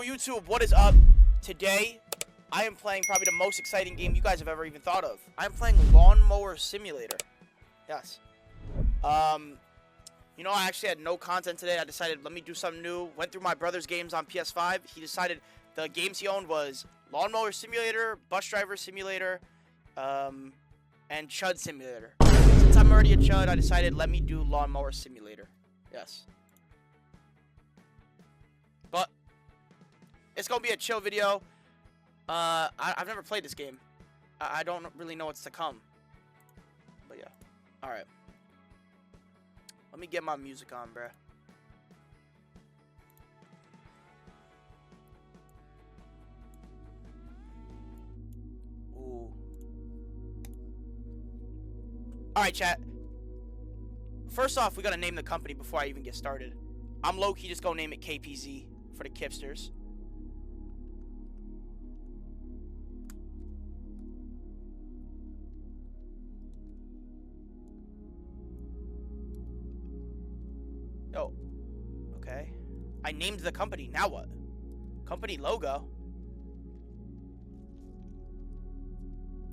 YouTube, what is up? Today, I am playing probably the most exciting game you guys have ever even thought of. I'm playing Lawnmower Simulator. Yes. You know, I actually had no content today. I decided, let me do something new. Went through my brother's games on PS5. He decided the games he owned was Lawnmower Simulator, Bus Driver Simulator, and Chud Simulator. Since I'm already a Chud, I decided, let me do Lawnmower Simulator. Yes. But it's gonna be a chill video. I've never played this game. I don't really know what's to come. But yeah. Alright. Let me get my music on, bruh. Ooh. Alright, chat. First off, we gotta name the company before I even get started. I'm low-key just gonna name it KPZ for the Kipsters. Yo. Okay. I named the company. Now what? Company logo.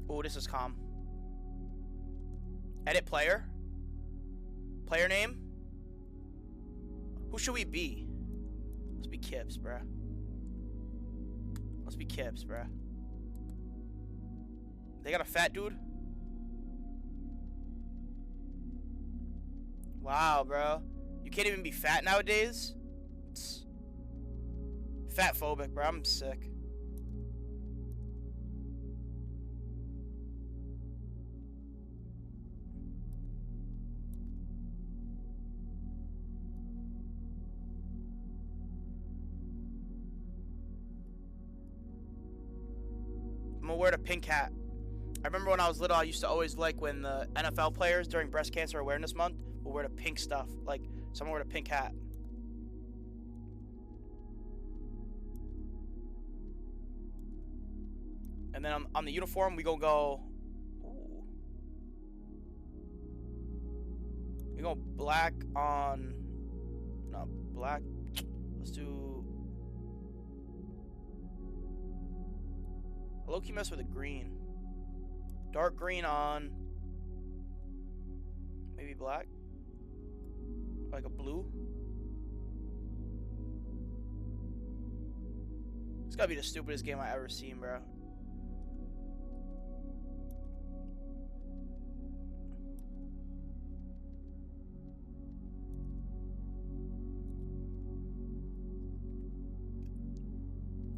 Oh, this is calm. Edit player. Player name. Who should we be? Let's be Kipz, bruh. Let's be Kipz, bruh. They got a fat dude? Wow, bro. You can't even be fat nowadays? It's fat phobic, bro. I'm sick. I'm gonna wear the pink hat. I remember when I was little, I used to always like when the NFL players during Breast Cancer Awareness Month will wear the pink stuff. Like, someone wear a pink hat. And then on the uniform, we gonna go... Ooh. We go black on... No, black. Let's do... I low-key mess with a green. Dark green on... Maybe black? Like a blue? It's gotta be the stupidest game I ever seen, bro.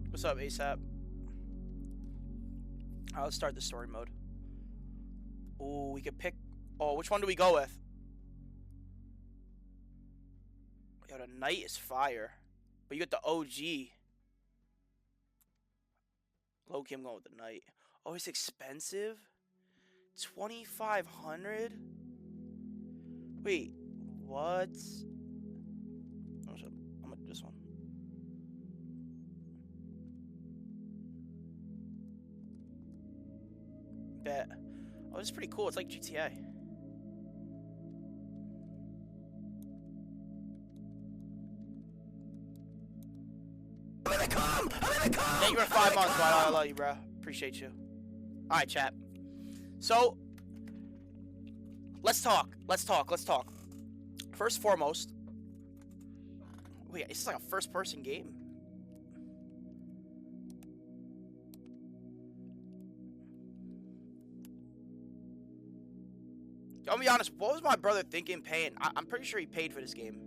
What's up, ASAP? Alright, let's start the story mode. Ooh, we could pick... Oh, which one do we go with? Yo, the Knight is fire. But you got the OG. Low-key, I'm going with the Knight. Oh, it's expensive? 2,500? Wait, what? I'm gonna do this one. Bet. Oh, this is pretty cool. It's like GTA. I'm gonna come! Thank you for 5 months, bro. I love you, bro. Appreciate you. Alright, chat. So, let's talk. Let's talk. First and foremost. Wait, this is like a first-person game. I'll be honest, what was my brother thinking paying? I'm pretty sure he paid for this game.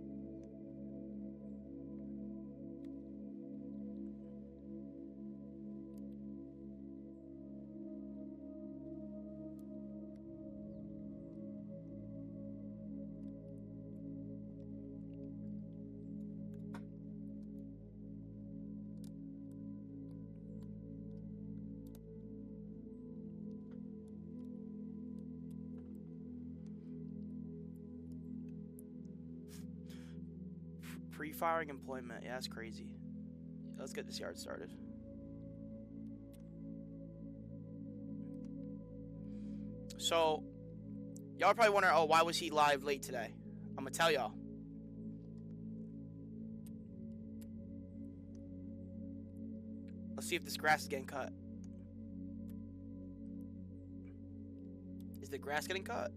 Pre-firing employment. Yeah, that's crazy. Let's get this yard started. So, y'all probably wondering, oh, why was he live late today? I'm gonna tell y'all. Let's see if this grass is getting cut. Is the grass getting cut?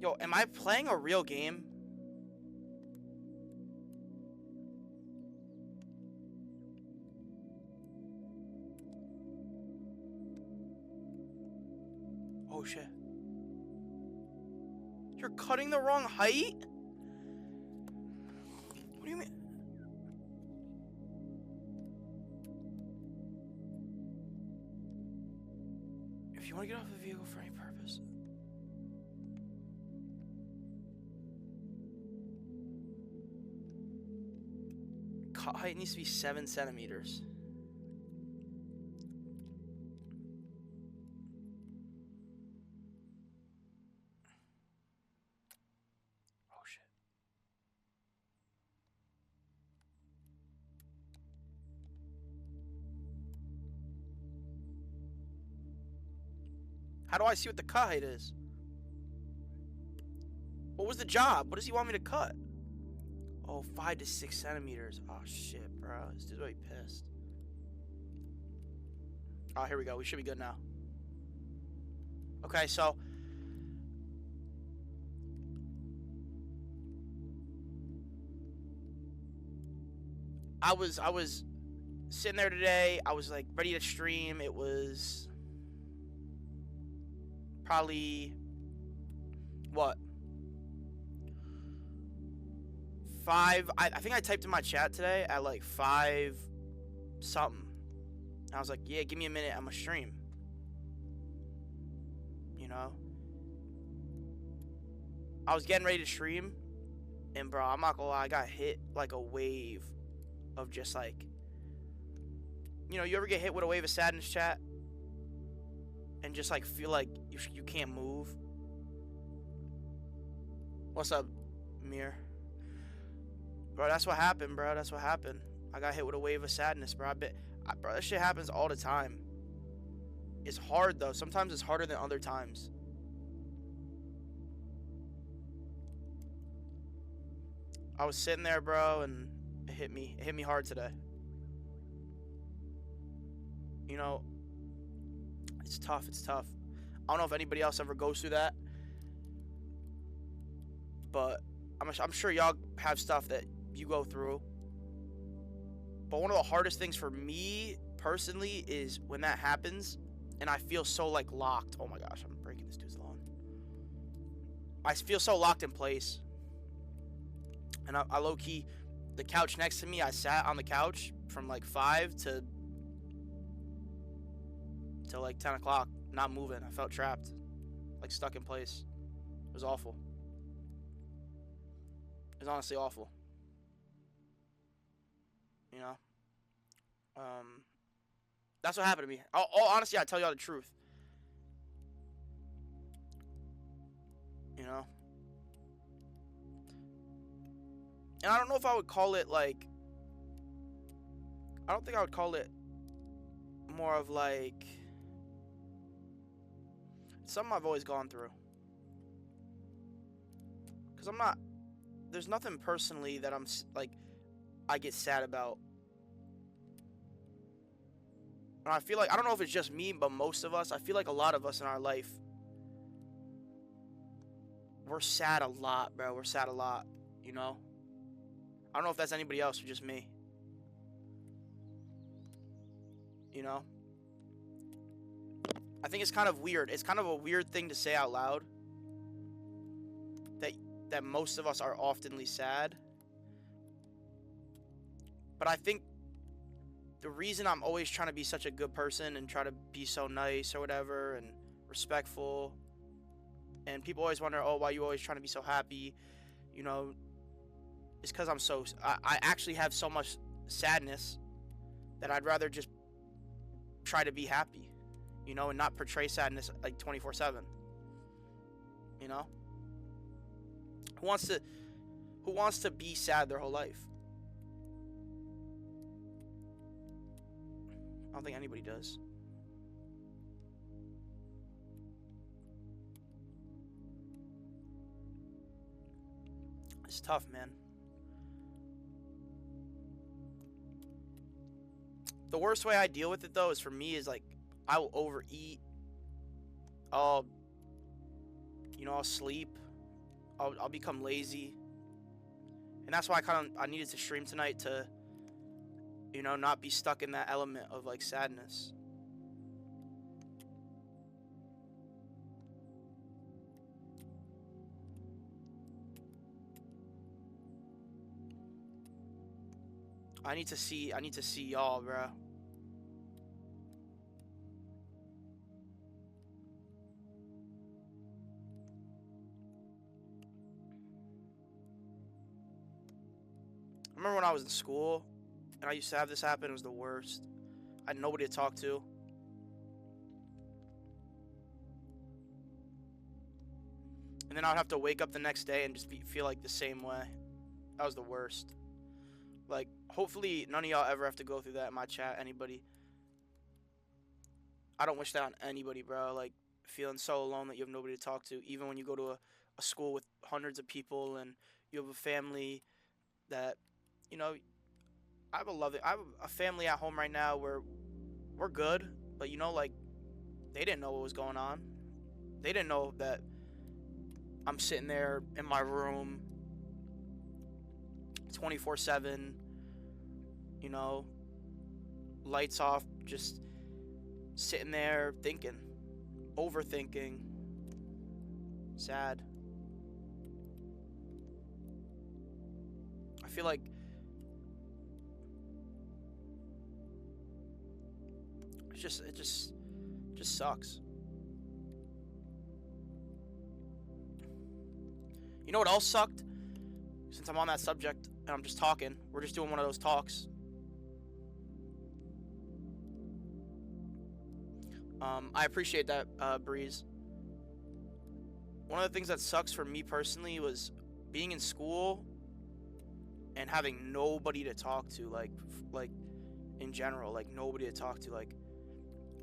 Yo, am I playing a real game? Oh shit. You're cutting the wrong height? What do you mean? If you want to get off the vehicle for any purpose. Cut height needs to be 7 centimeters. Oh shit. How do I see what the cut height is? What was the job? What does he want me to cut? Oh, 5 to 6 centimeters. Oh shit, bro. This dude's really pissed. Oh, here we go. We should be good now. Okay, so I was sitting there today. I was like ready to stream. It was probably what? 5. I think I typed in my chat today at like 5 something. I was like, yeah, give me a minute. I'm gonna stream. You know? I was getting ready to stream. And bro, I'm not gonna lie, I got hit like a wave of just like, you know, you ever get hit with a wave of sadness, chat? And just like feel like you can't move? What's up, Mir? Bro, that's what happened, bro. That's what happened. I got hit with a wave of sadness, bro. Bro, that shit happens all the time. It's hard, though. Sometimes it's harder than other times. I was sitting there, bro, and it hit me. It hit me hard today. You know, it's tough. It's tough. I don't know if anybody else ever goes through that. But I'm sure y'all have stuff that you go through. But one of the hardest things for me personally is when that happens and I feel so like locked. Oh my gosh, I'm breaking this dude's lawn. I feel so locked in place. And I low-key, the couch next to me, I sat on the couch from like 5 to like 10 o'clock, not moving. I felt trapped, like stuck in place. It was awful. It was honestly awful. You know? That's what happened to me. Honestly, I tell y'all the truth. You know? And I don't know if I would call it like... I don't think I would call it more of like... something I've always gone through. Because I'm not... There's nothing personally that I'm like... I get sad about. And I feel like... I don't know if it's just me, but most of us... I feel like a lot of us in our life... We're sad a lot, bro. We're sad a lot. You know? I don't know if that's anybody else or just me. You know? I think it's kind of weird. It's kind of a weird thing to say out loud. That most of us are oftenly sad. But I think the reason I'm always trying to be such a good person and try to be so nice or whatever and respectful, and people always wonder, oh, why are you always trying to be so happy? You know, it's because I actually have so much sadness that I'd rather just try to be happy, you know, and not portray sadness like 24/7. You know? Who wants to be sad their whole life? I don't think anybody does. It's tough, man. The worst way I deal with it though is for me is like I will overeat. I'll I'll sleep. I'll become lazy. And that's why I needed to stream tonight to not be stuck in that element of like sadness. I need to see y'all, bro. I remember when I was in school and I used to have this happen. It was the worst. I had nobody to talk to. And then I'd have to wake up the next day and just feel like the same way. That was the worst. Like, hopefully none of y'all ever have to go through that in my chat. Anybody. I don't wish that on anybody, bro. Like, feeling so alone that you have nobody to talk to. Even when you go to a school with hundreds of people and you have a family that, I have a family at home right now where we're good. But, like, they didn't know what was going on. They didn't know that I'm sitting there in my room 24/7, lights off, just sitting there thinking, overthinking, sad. I feel like it just sucks. You know what else sucked? Since I'm on that subject and I'm just talking, we're just doing one of those talks. I appreciate that, Breeze. One of the things that sucks for me personally was being in school and having nobody to talk to, like in general, like nobody to talk to. Like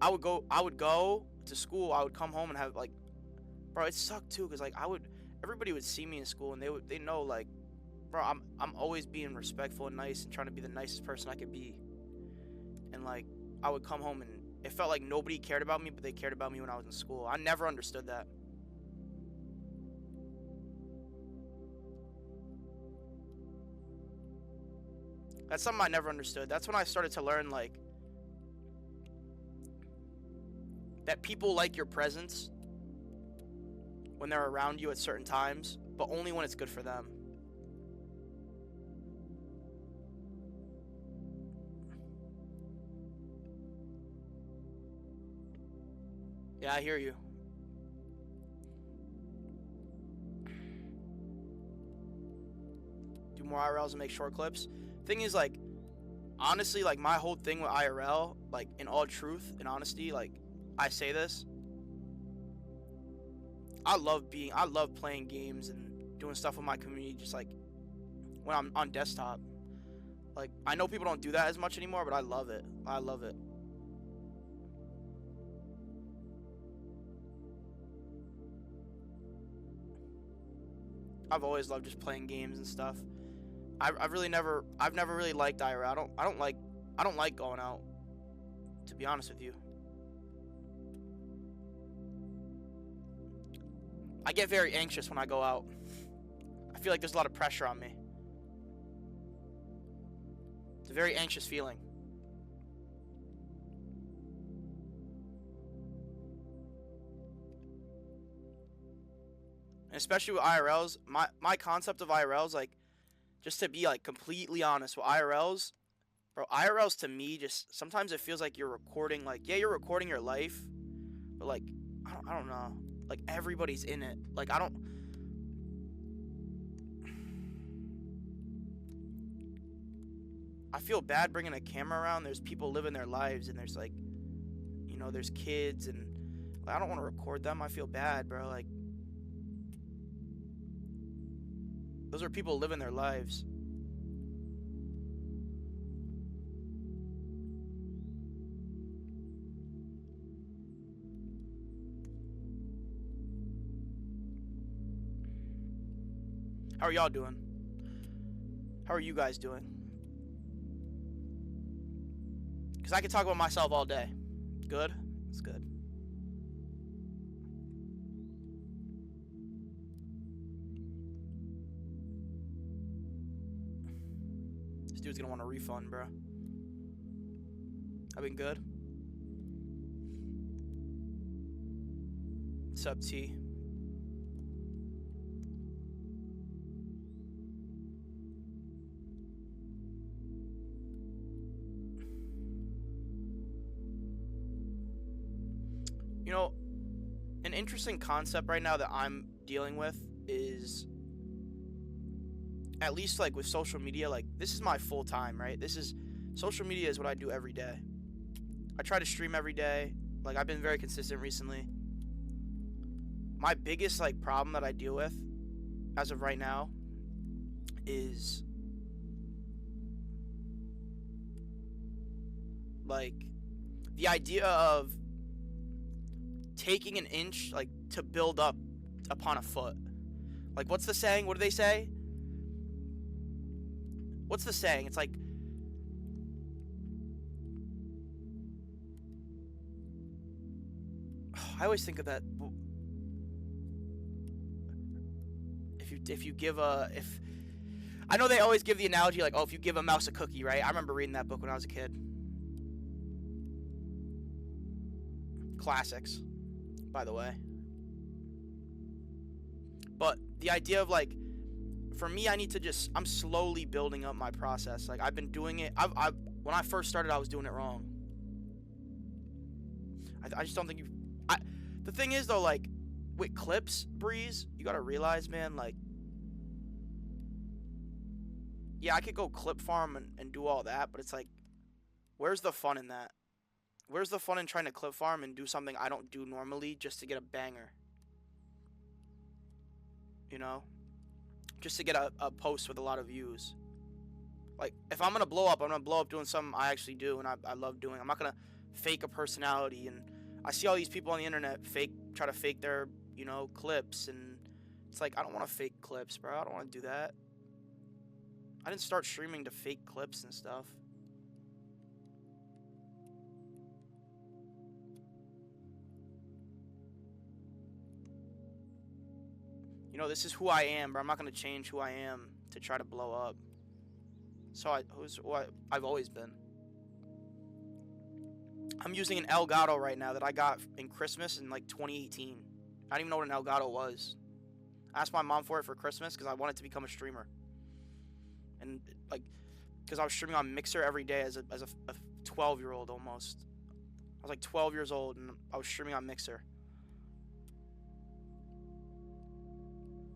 I would go to school, I would come home and have like, bro, it sucked too, cause like everybody would see me in school and they know like, bro, I'm always being respectful and nice and trying to be the nicest person I could be. And like I would come home and it felt like nobody cared about me, but they cared about me when I was in school. I never understood that. That's something I never understood. That's when I started to learn like that people like your presence when they're around you at certain times, but only when it's good for them. Yeah, I hear you. Do more IRLs and make short clips. Thing is, like, honestly, like, my whole thing with IRL, like, in all truth and honesty, like, I say this. I love playing games and doing stuff with my community just, like, when I'm on desktop. Like, I know people don't do that as much anymore, but I love it. I love it. I've always loved just playing games and stuff. I've never really liked IRL. I don't like going out, to be honest with you. I get very anxious when I go out. I feel like there's a lot of pressure on me. It's a very anxious feeling. And especially with IRLs, my concept of IRLs, like, just to be like completely honest with IRLs, bro, IRLs to me just sometimes it feels like you're recording, like, yeah, you're recording your life, but like I don't know, like everybody's in it. Like I feel bad bringing a camera around. There's people living their lives and there's like, there's kids and like, I don't want to record them. I feel bad, bro. Like those are people living their lives. How are y'all doing? How are you guys doing? Because I can talk about myself all day. Good? It's good. This dude's gonna want a refund, bro. I've been good. What's up, T? You know, an interesting concept right now that I'm dealing with is, at least like with social media, like this is my full time, right? Social media is what I do every day. I try to stream every day. Like, I've been very consistent recently. My biggest like problem that I deal with as of right now is like the idea of taking an inch like to build up upon a foot. Like, what's the saying? What do they say? What's the saying? It's like, I always think of that. If you give if I know they always give the analogy like, oh, if you give a mouse a cookie, right? I remember reading that book when I was a kid. Classics, by the way. But the idea of like, for me, I'm slowly building up my process. Like, I've been doing it. When I first started, I was doing it wrong. I just don't think the thing is though, like with clips, Breeze, you gotta realize, man, like, yeah, I could go clip farm and do all that, but it's like, where's the fun in that? Where's the fun in trying to clip farm and do something I don't do normally just to get a banger? You know? Just to get a post with a lot of views. Like, if I'm gonna blow up, I'm gonna blow up doing something I actually do and I love doing. I'm not gonna fake a personality. And I see all these people on the internet try to fake their, you know, clips, and it's like, I don't want to fake clips, bro. I don't want to do that. I didn't start streaming to fake clips and stuff. You know, this is who I am, bro. I'm not gonna change who I am to try to blow up. So I've always been. I'm using an Elgato right now that I got in Christmas in like 2018. I didn't even know what an Elgato was. I asked my mom for it for Christmas because I wanted to become a streamer. And like, because I was streaming on Mixer every day as a 12-year-old almost. I was like 12 years old and I was streaming on Mixer.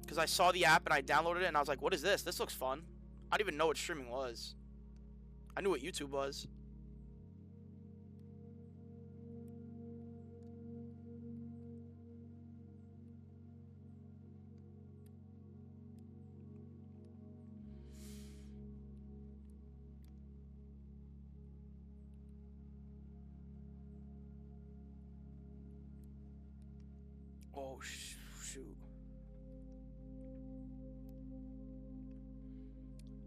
Because I saw the app and I downloaded it and I was like, what is this? This looks fun. I didn't even know what streaming was. I knew what YouTube was. Oh, shoot.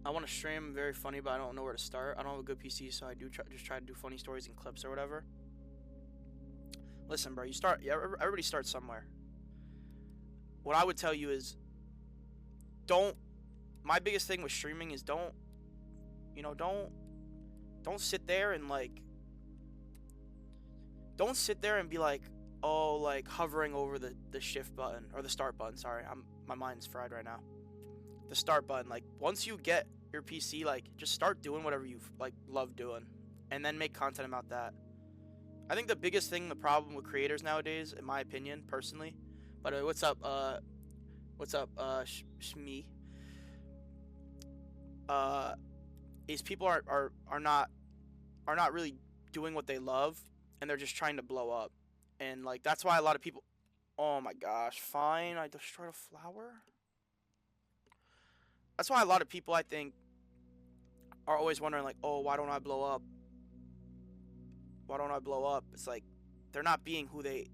I want to stream very funny, but I don't know where to start. I don't have a good PC, so I do just try to do funny stories and clips or whatever. Listen, bro, everybody starts somewhere. What I would tell you is, my biggest thing with streaming is don't sit there and like, don't sit there and be like, oh, like hovering over the shift button or the start button. Sorry, my mind's fried right now. The start button. Like, once you get your PC, like, just start doing whatever you like love doing, and then make content about that. I think the biggest thing, the problem with creators nowadays, in my opinion, personally. By the way, what's up, Shmi? Is people are not really doing what they love, and they're just trying to blow up. And like, that's why a lot of people, oh my gosh, fine, I destroyed a flower. That's why a lot of people, I think, are always wondering like, oh, why don't I blow up? Why don't I blow up? It's like, they're not being who they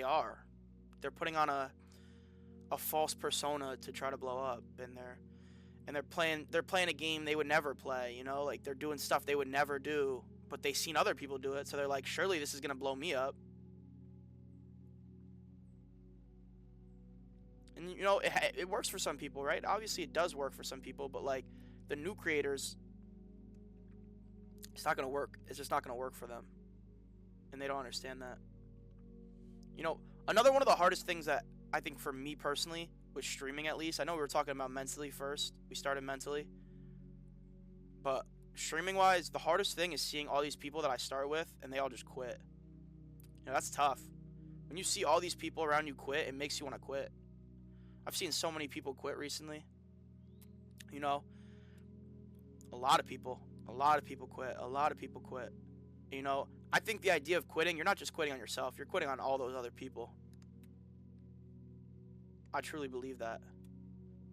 are. They're putting on a false persona to try to blow up, and and they're playing a game they would never play, you know, like they're doing stuff they would never do, but they've seen other people do it, so they're like, surely this is gonna blow me up. And you know, it works for some people, right? Obviously it does work for some people, but like the new creators, it's not gonna work. It's just not gonna work for them, and they don't understand that. You know, another one of the hardest things that I think for me personally with streaming, at least, I know we were talking about mentally first. We started mentally, but streaming wise, the hardest thing is seeing all these people that I start with and they all just quit. You know, that's tough. When you see all these people around you quit, it makes you want to quit. I've seen so many people quit recently. You know, a lot of people quit. A lot of people quit. You know, I think the idea of quitting, you're not just quitting on yourself, you're quitting on all those other people. I truly believe that.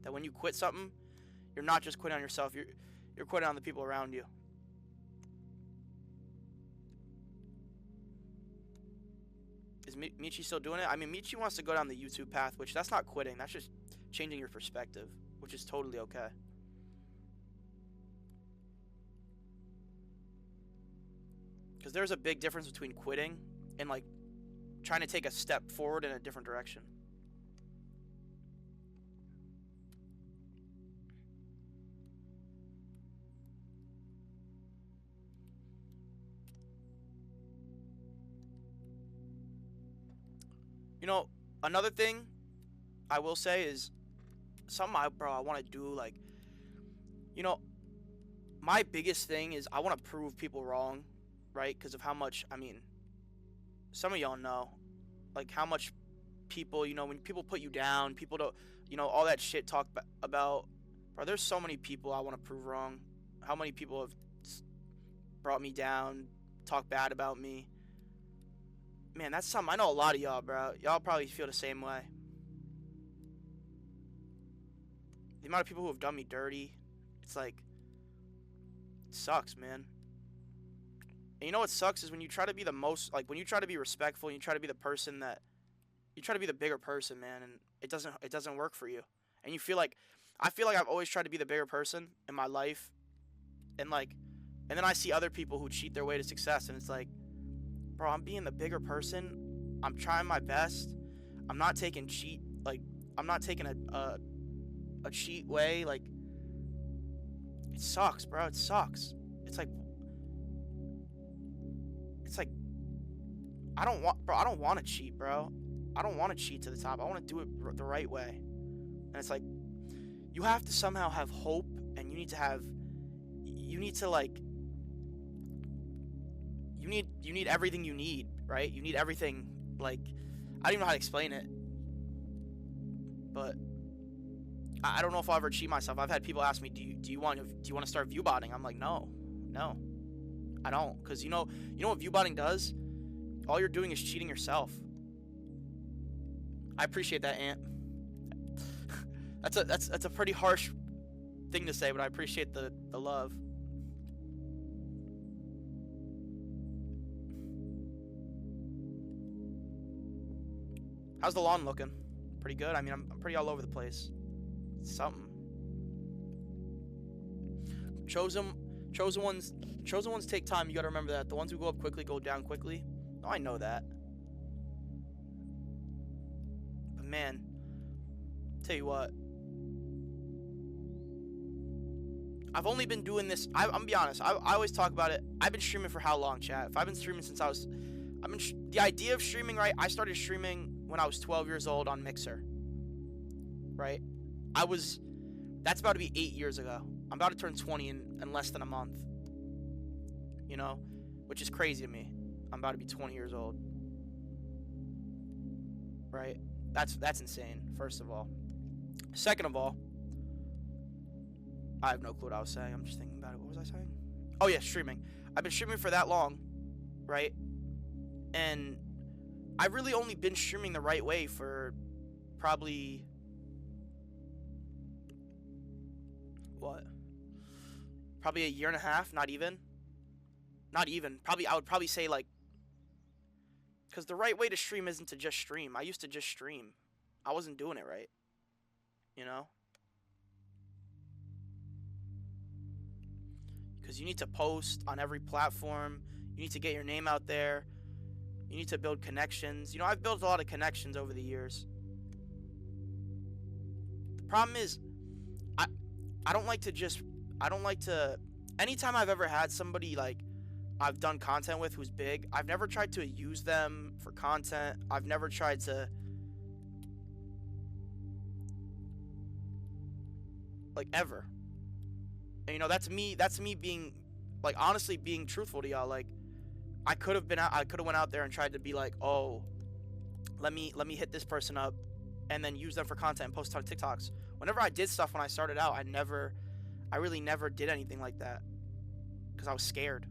That when you quit something, you're not just quitting on yourself, you're quitting on the people around you. Is Michi still doing it? I mean, Michi wants to go down the YouTube path, which that's not quitting, that's just changing your perspective, which is totally okay. Because there's a big difference between quitting and like trying to take a step forward in a different direction. You know, another thing I will say is something I want to do, like, you know, my biggest thing is I want to prove people wrong, right? Because of how much, I mean, some of y'all know, like, how much people, you know, when people put you down, people don't, you know, all that shit talk about, bro, there's so many people I want to prove wrong. How many people have brought me down, talk bad about me. Man, that's something, I know a lot of y'all, bro. Y'all probably feel the same way. The amount of people who have done me dirty, it's like, it sucks, man. And you know what sucks is when you try to be the most, like, when you try to be respectful and you try to be the person that, you try to be the bigger person, man, and it doesn't work for you. And you feel like, I feel like I've always tried to be the bigger person in my life, and like, and then I see other people who cheat their way to success, and it's like, bro, I'm being the bigger person. I'm trying my best. I'm not taking I'm not taking a cheat way. Like, it sucks, bro. It sucks. It's like I don't want to cheat, bro. I don't want to cheat to the top. I want to do it the right way. And it's like, you have to somehow have hope, and you need everything you need, right? You need everything, like, I don't even know how to explain it, but I don't know if I'll ever cheat myself. I've had people ask me, do you want to start view botting? I'm like, no, I don't, because you know what view botting does? All you're doing is cheating yourself. I appreciate that, Ant. that's a pretty harsh thing to say, but I appreciate the love. How's the lawn looking? Pretty good. I mean, I'm pretty all over the place. It's something. Chosen ones take time. You gotta remember that. The ones who go up quickly go down quickly. Oh, I know that. But man, tell you what. I've only been doing this. I'm gonna be honest. I always talk about it. I've been streaming for how long, chat? If I've been streaming since the idea of streaming, right? I started streaming when I was 12 years old on Mixer, right? That's about to be 8 years ago. I'm about to turn 20 in less than a month, you know, which is crazy to me. I'm about to be 20 years old, right? That's insane, first of all. Second of all, I have no clue what I was saying. I'm just thinking about it. What was I saying? Oh yeah, streaming. I've been streaming for that long, right? And I've really only been streaming the right way for probably probably a year and a half, not even. Probably, I would probably say, like, because the right way to stream isn't to just stream. I used to just stream. I wasn't doing it right, you know? because you need to post on every platform. You need to get your name out there. You need to build connections. You know, I've built a lot of connections over the years. The problem is, I don't like to, anytime I've ever had somebody, like, I've done content with who's big, I've never tried to use them for content. I've never tried to, like, ever. And, you know, that's me being, like, honestly being truthful to y'all. Like, I could have went out there and tried to be like, oh, let me hit this person up and then use them for content and post on TikToks. Whenever I did stuff when I started out, I really never did anything like that because I was scared.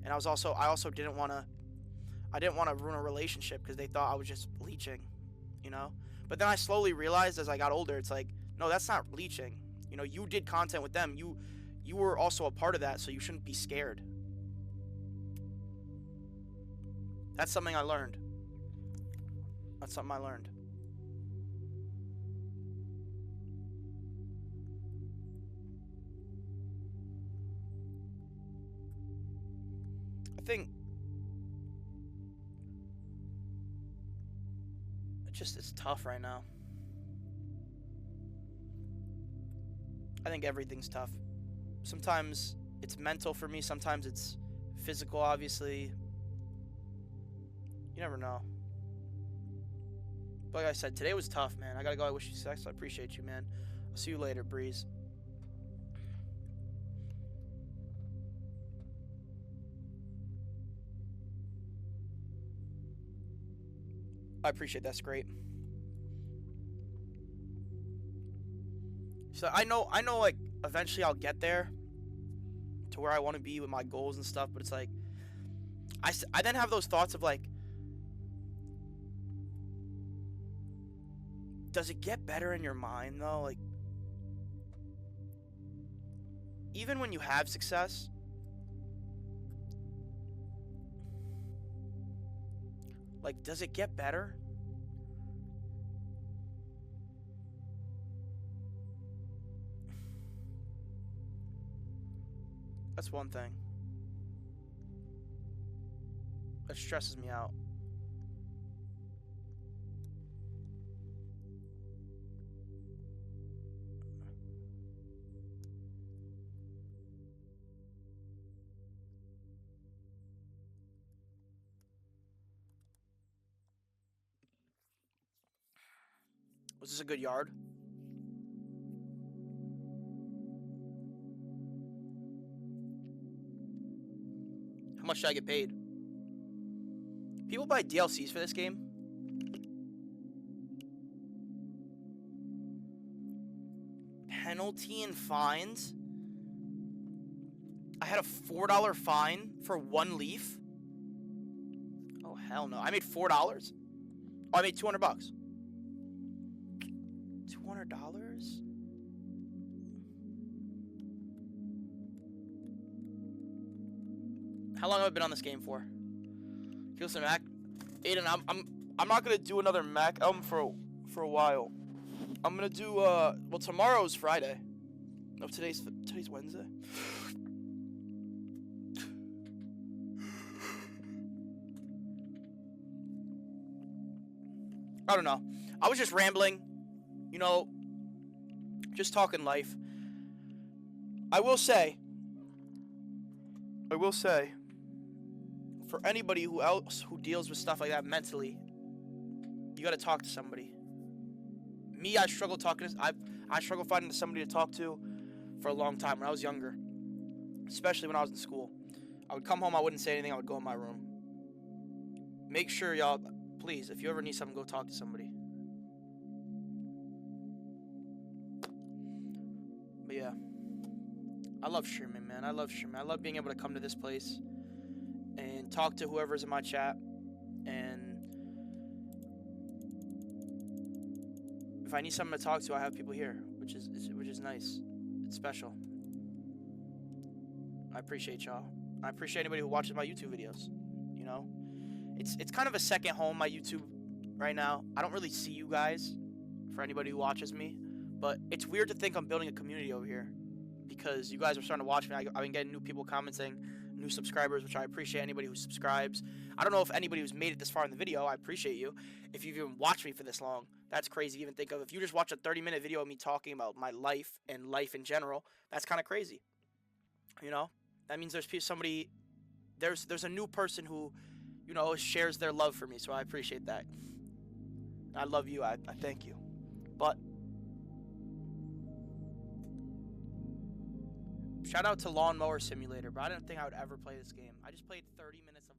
And I also didn't want to ruin a relationship because they thought I was just leeching, you know? But then I slowly realized as I got older, it's like, no, that's not leeching. You know, you did content with them. You were also a part of that, so you shouldn't be scared. That's something I learned. That's something I learned. I think it's tough right now. I think everything's tough. Sometimes it's mental for me, sometimes it's physical, obviously. You never know. But like I said, today was tough, man. I gotta go. I wish you success. I appreciate you, man. I'll see you later, Breeze. I appreciate that's great. So I know like eventually I'll get there to where I want to be with my goals and stuff, but it's like I then have those thoughts of like, does it get better in your mind though? Like, even when you have success, like, does it get better? That's one thing that stresses me out. Was this a good yard? How much should I get paid? People buy DLCs for this game? Penalty and fines? I had a $4 fine for one leaf? Oh, hell no. I made $4? Oh, I made $200. $200? How long have I been on this game for? Listen, Mac, Aiden, I'm not gonna do another Mac album for a while. I'm gonna do well, tomorrow's Friday. No, today's Wednesday. I don't know. I was just rambling, you know, just talking life. I will say, for anybody who deals with stuff like that mentally, you gotta talk to somebody. Me, I struggle finding somebody to talk to for a long time when I was younger, especially when I was in school. I would come home, I wouldn't say anything, I would go in my room. Make sure, y'all, please, if you ever need something, go talk to somebody. But yeah, I love streaming, man. I love being able to come to this place and talk to whoever's in my chat, and if I need someone to talk to, I have people here, which is nice. It's special. I appreciate y'all. I appreciate anybody who watches my YouTube videos. You know, it's kind of a second home, my YouTube right now. I don't really see you guys, for anybody who watches me, but it's weird to think I'm building a community over here. because you guys are starting to watch me. I've been getting new people commenting, new subscribers, which I appreciate. Anybody who subscribes. I don't know if anybody who's made it this far in the video. I appreciate you. If you've even watched me for this long, that's crazy to even think of. If you just watch a 30-minute video of me talking about my life and life in general, that's kind of crazy. You know, that means there's somebody, there's a new person who, you know, shares their love for me. So I appreciate that. I love you. I thank you. But shout out to Lawnmower Simulator, but I didn't think I would ever play this game. I just played 30 minutes of